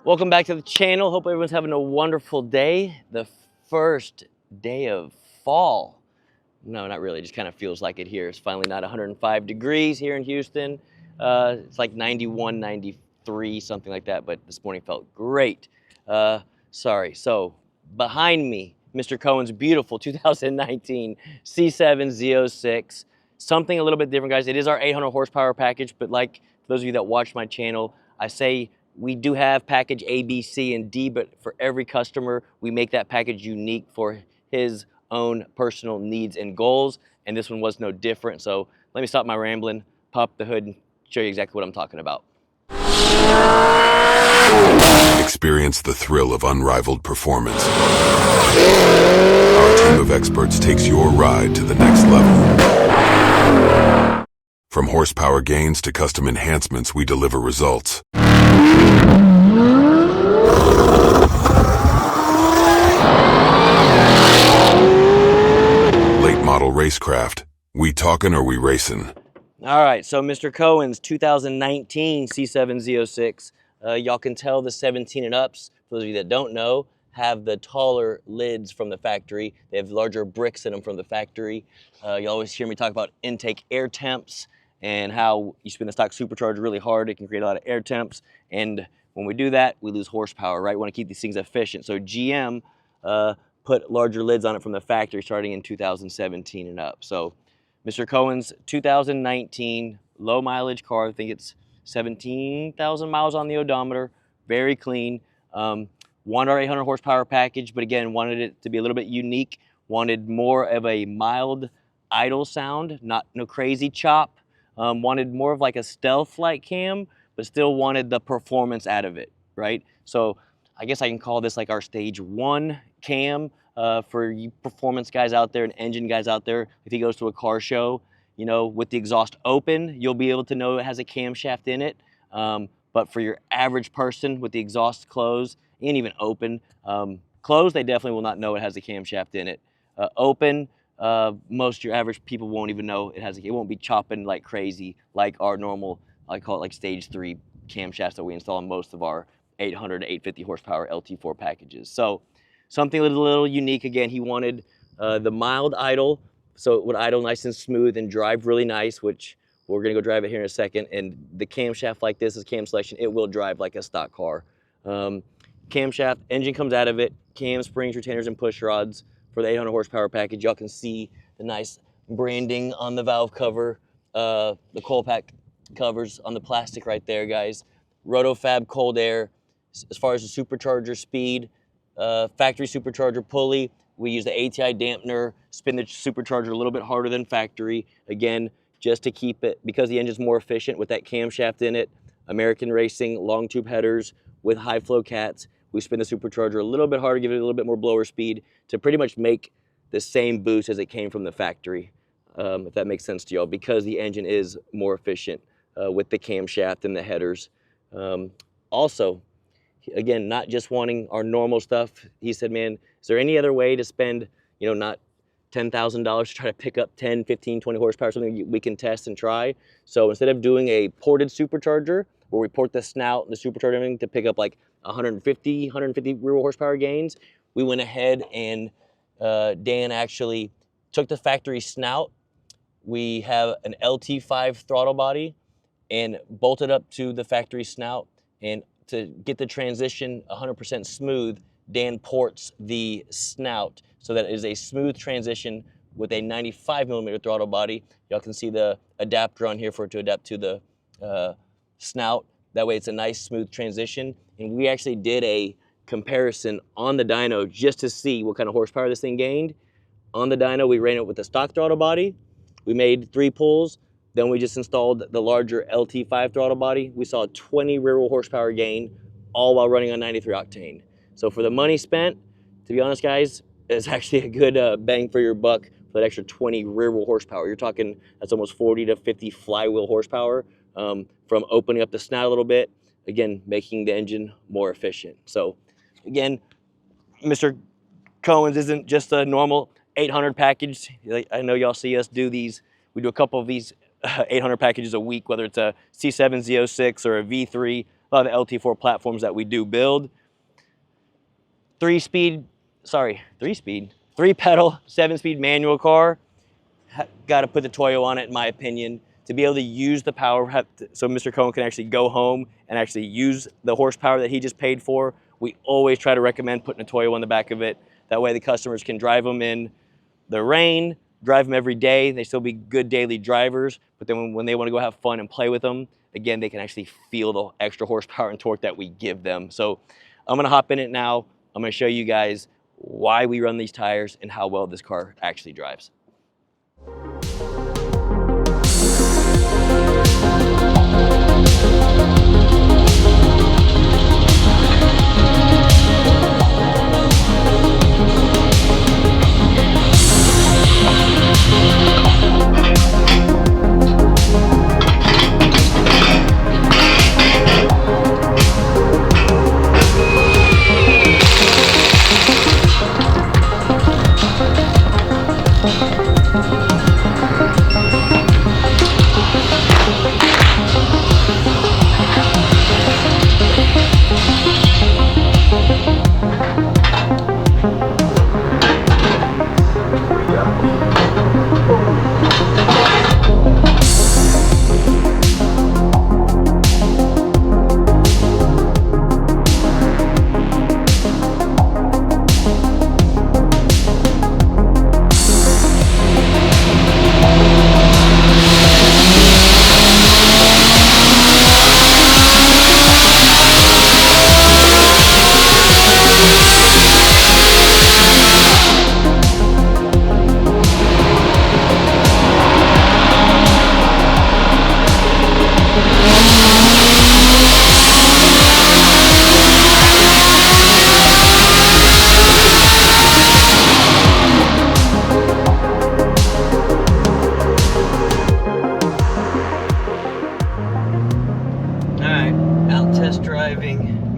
Welcome back to the channel. Hope everyone's having a wonderful day. The first day of fall. No, not really. It just kind of feels like it here. It's finally not 105 degrees here in Houston. It's like 91, 93, something like that, but this morning felt great. Sorry. So behind me, Mr. Cohen's beautiful 2019 C7 Z06. Something a little bit different, guys. It is our 800 horsepower package, but like for those of you that watch my channel, I say we do have package A, B, C, and D, but for every customer, we make that package unique for his own personal needs and goals, and this one was no different. So let me stop my rambling, pop the hood, and show you exactly what I'm talking about. Experience the thrill of unrivaled performance. Our team of experts takes your ride to the next level. From horsepower gains to custom enhancements, we deliver results. Late model Racecraft. We talking or we racing? All right, so Mr. Cohen's 2019 C7 Z06. Y'all can tell the 17 and ups, for those of you that don't know, have the taller lids from the factory. They have larger bricks in them from the factory. You always hear me talk about intake air temps and how you spin the stock supercharger really hard. It can create a lot of air temps. And when we do that, we lose horsepower, right? We want to keep these things efficient. So GM put larger lids on it from the factory starting in 2017 and up. So Mr. Cohen's 2019 low mileage car, I think it's 17,000 miles on the odometer, very clean. Wanted our 800 horsepower package, but again, wanted it to be a little bit unique, wanted more of a mild idle sound, no crazy chop, wanted more of like a stealth-like cam, but still wanted the performance out of it, right? So I guess I can call this like our stage 1 cam for you performance guys out there and engine guys out there. If he goes to a car show, you know, with the exhaust open, you'll be able to know it has a camshaft in it. But for your average person with the exhaust closed and even open, closed, they definitely will not know it has a camshaft in it. Open, most of your average people won't even know it won't be chopping like crazy like our normal, I call it like stage 3 camshafts that we install in most of our 800 to 850 horsepower LT4 packages. So something a little unique. Again, he wanted the mild idle, so it would idle nice and smooth and drive really nice, which we're gonna go drive it here in a second. And the camshaft like this is cam selection. It will drive like a stock car. Camshaft, engine comes out of it, cam, springs, retainers, and push rods for the 800 horsepower package. Y'all can see the nice branding on the valve cover, the coil pack covers on the plastic right there, guys. Rotofab cold air. As far as the supercharger speed, factory supercharger pulley, we use the ATI dampener, spin the supercharger a little bit harder than factory. Again, just to keep it, because the engine's more efficient with that camshaft in it. American Racing, long tube headers with high flow cats. We spin the supercharger a little bit harder, give it a little bit more blower speed to pretty much make the same boost as it came from the factory, if that makes sense to y'all, because the engine is more efficient with the camshaft and the headers. Also, again, not just wanting our normal stuff. He said, man, is there any other way to spend, you know, not $10,000 to try to pick up 10, 15, 20 horsepower, something we can test and try? So instead of doing a ported supercharger, where we port the snout and the supercharger everything to pick up like 150 rear wheel horsepower gains, we went ahead and Dan actually took the factory snout. We have an LT5 throttle body and bolted up to the factory snout, and to get the transition 100% smooth, Dan ports the snout so that it is a smooth transition with a 95mm throttle body. Y'all can see the adapter on here for it to adapt to the snout. That way it's a nice smooth transition. And we actually did a comparison on the dyno just to see what kind of horsepower this thing gained. On the dyno, we ran it with the stock throttle body. We made 3 pulls. Then we just installed the larger LT5 throttle body. We saw a 20 rear wheel horsepower gain, all while running on 93 octane. So for the money spent, to be honest, guys, it's actually a good bang for your buck for that extra 20 rear wheel horsepower. You're talking, that's almost 40 to 50 flywheel horsepower from opening up the snout a little bit, again, making the engine more efficient. So again, Mr. Cohen's isn't just a normal 800 package. I know y'all see us do these. We do a couple of these 800 packages a week, whether it's a C7 Z06 or a V3. a lot of the LT4 platforms that we do build. Three pedal, 7-speed manual car. Got to put the Toyo on it, in my opinion, to be able to use the power, so Mr. Cohen can actually go home and actually use the horsepower that he just paid for. We always try to recommend putting a Toyo on the back of it. That way the customers can drive them in the rain, drive them every day. They still be good daily drivers, but then when they want to go have fun and play with them, again, they can actually feel the extra horsepower and torque that we give them. So I'm going to hop in it now. I'm going to show you guys why we run these tires and how well this car actually drives.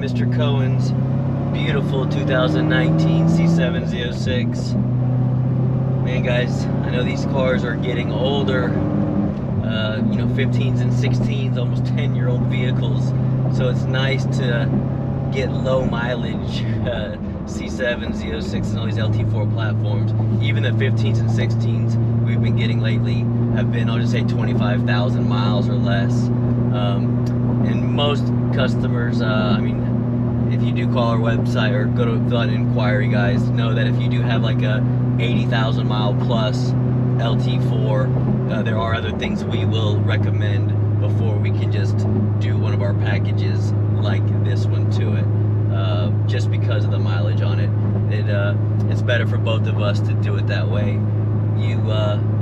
Mr. Cohen's beautiful 2019 C7 Z06. Man, guys, I know these cars are getting older. You know, 15s and 16s, almost 10-year-old vehicles. So it's nice to get low mileage C7, Z06, and all these LT4 platforms. Even the 15s and 16s we've been getting lately have been, I'll just say, 25,000 miles or less. And most customers, I mean, if you do call our website or go to fill out an inquiry, guys, know that if you do have like a 80,000 mile plus LT4, there are other things we will recommend before we can just do one of our packages like this one to it, just because of the mileage on it. It's better for both of us to do it that way. You,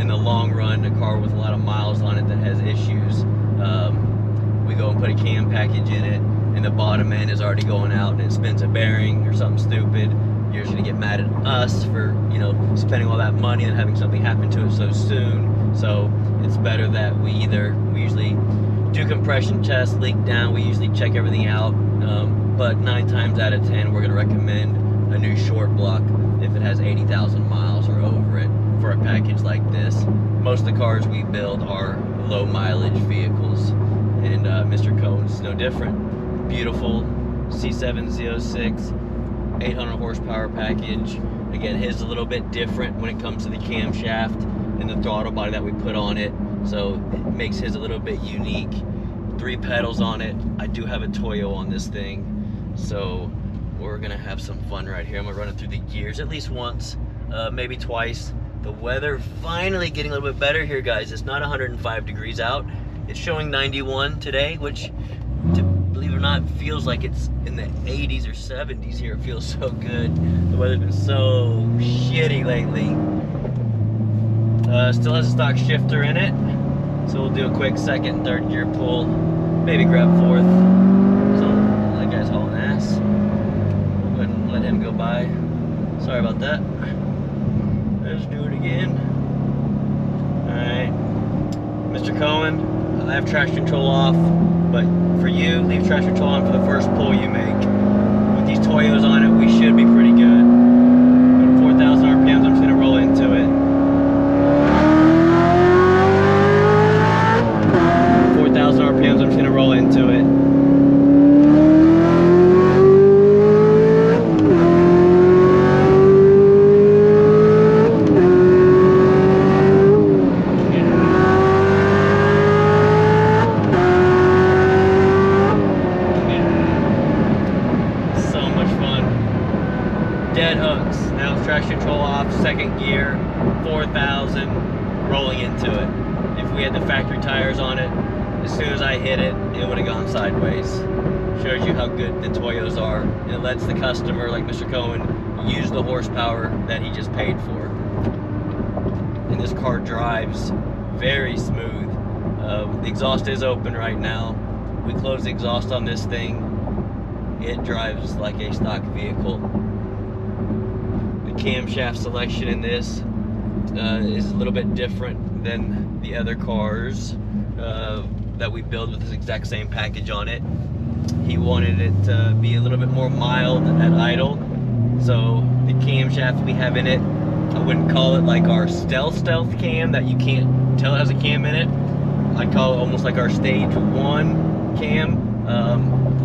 in the long run, a car with a lot of miles on it that has issues, we go and put a cam package in it, and the bottom end is already going out and it spins a bearing or something stupid. You're just gonna get mad at us for, you know, spending all that money and having something happen to it so soon. So it's better that we usually do compression tests, leak down, we usually check everything out, but 9 times out of 10 we're gonna recommend a new short block if it has 80,000 miles or over it for a package like this. Most of the cars we build are low mileage vehicles, and Mr. Cohen's is no different. Beautiful C7 Z06, 800 horsepower package. Again, his is a little bit different when it comes to the camshaft and the throttle body that we put on it, so it makes his a little bit unique. 3 pedals on it. I do have a Toyo on this thing, so we're gonna have some fun right here. I'm gonna run it through the gears at least once, maybe twice. The weather finally getting a little bit better here, guys. It's not 105 degrees out. It's showing 91 today, which, believe it or not, feels like it's in the 80s or 70s here. It feels so good. The weather's been so shitty lately. Still has a stock shifter in it, so we'll do a quick 2nd and 3rd gear pull, maybe grab 4th. So that guy's hauling ass. Go ahead and let him go by. Sorry about that. Let's do it again. Alright, Mr. Cohen, I have traction control off, but for you, leave traction control on for the first pull you make. With these Toyos on it, we should be pretty good. At 4,000 RPMs, I'm just gonna roll into it. 4,000 RPMs, I'm just gonna roll into it. dead hooks. Now it's traction control off, second gear, 4,000, rolling into it. If we had the factory tires on it, as soon as I hit it, it would have gone sideways. Shows you how good the Toyos are. And it lets the customer, like Mr. Cohen, use the horsepower that he just paid for. And this car drives very smooth. The exhaust is open right now. We close the exhaust on this thing. It drives like a stock vehicle. The camshaft selection in this is a little bit different than the other cars that we build with this exact same package on it. He wanted it to be a little bit more mild at idle. So the camshaft we have in it, I wouldn't call it like our stealth cam that you can't tell it has a cam in it. I'd call it almost like our stage 1 cam.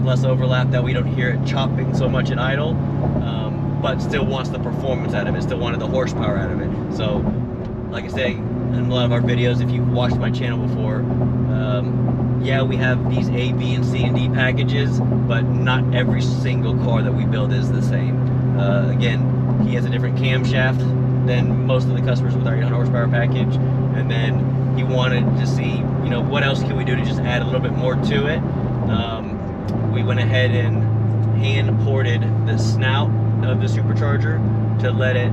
Less overlap, that we don't hear it chopping so much at idle, but still wants the performance out of it, still wanted the horsepower out of it. So like I say in a lot of our videos, if you've watched my channel before, yeah, we have these A, B, and C, and D packages, but not every single car that we build is the same. Again, he has a different camshaft than most of the customers with our 800 horsepower package, and then he wanted to see, you know, what else can we do to just add a little bit more to it. We went ahead and hand ported the snout of the supercharger to let it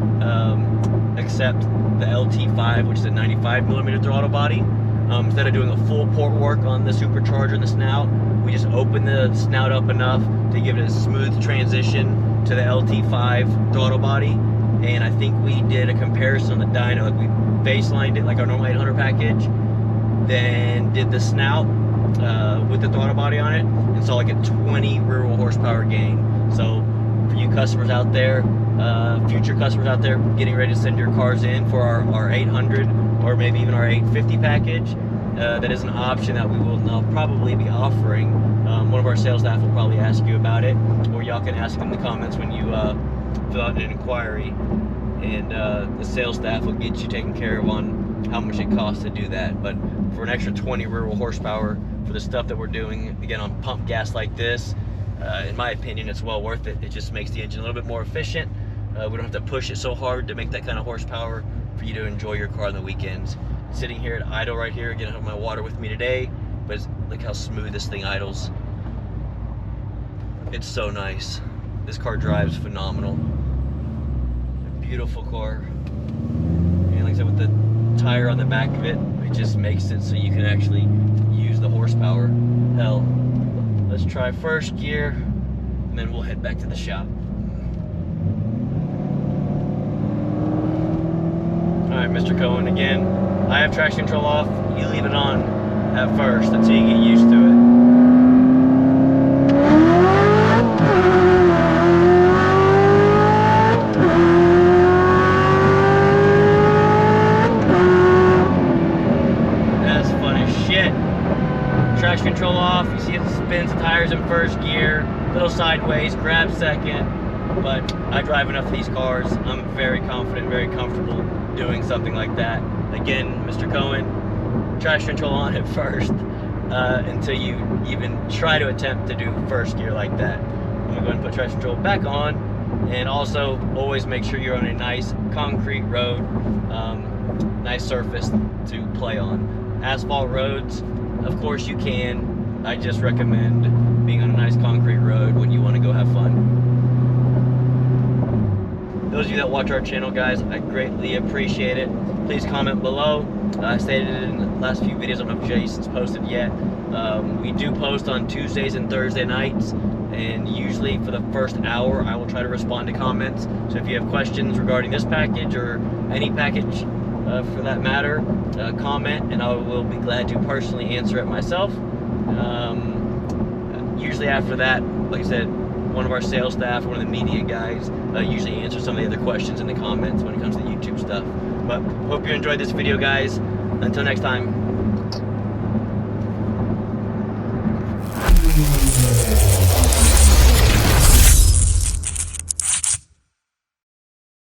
accept the LT5, which is a 95mm throttle body. Instead of doing a full port work on the supercharger and the snout, we just opened the snout up enough to give it a smooth transition to the LT5 throttle body. And I think we did a comparison on the dyno, like we baselined it like our normal 800 package, then did the snout with the throttle body on it, and saw like a 20 rear wheel horsepower gain. So for you customers out there, future customers out there getting ready to send your cars in for our 800 or maybe even our 850 package, that is an option that we will now probably be offering. One of our sales staff will probably ask you about it, or y'all can ask in the comments when you fill out an inquiry, and the sales staff will get you taken care of on how much it costs to do that. But for an extra 20 rear wheel horsepower for the stuff that we're doing, again, on pump gas like this, in my opinion, it's well worth it. It just makes the engine a little bit more efficient. We don't have to push it so hard to make that kind of horsepower for you to enjoy your car on the weekends. Sitting here at idle right here, again, I have my water with me today, but look how smooth this thing idles. It's so nice. This car drives phenomenal. A beautiful car. And like I said, with the tire on the back of it, it just makes it so you can actually use the horsepower. Hell, let's try first gear, and then we'll head back to the shop. Alright, Mr. Cohen, again, I have traction control off. You leave it on at first until you get used to it. That's fun as shit. Traction control off, you see it spins the tires in first gear, little sideways, grab second, but I drive enough of these cars. I'm very confident, very comfortable doing something like that. Again, Mr. Cohen, traction control on at first until you even try to attempt to do first gear like that. I'm gonna go ahead and put traction control back on, and also always make sure you're on a nice concrete road, nice surface to play on. Asphalt roads, of course you can. I just recommend being on a nice concrete road when you want to go have fun. Those of you that watch our channel, guys, I greatly appreciate it. Please comment below. I stated it in the last few videos. I don't know if Jason's posted yet. We do post on Tuesdays and Thursday nights, and usually for the first hour I will try to respond to comments. So if you have questions regarding this package or any package for that matter, comment, and I will be glad to personally answer it myself. Usually after that, like I said, one of our sales staff, one of the media guys, usually answers some of the other questions in the comments when it comes to YouTube stuff. But hope you enjoyed this video, guys. Until next time.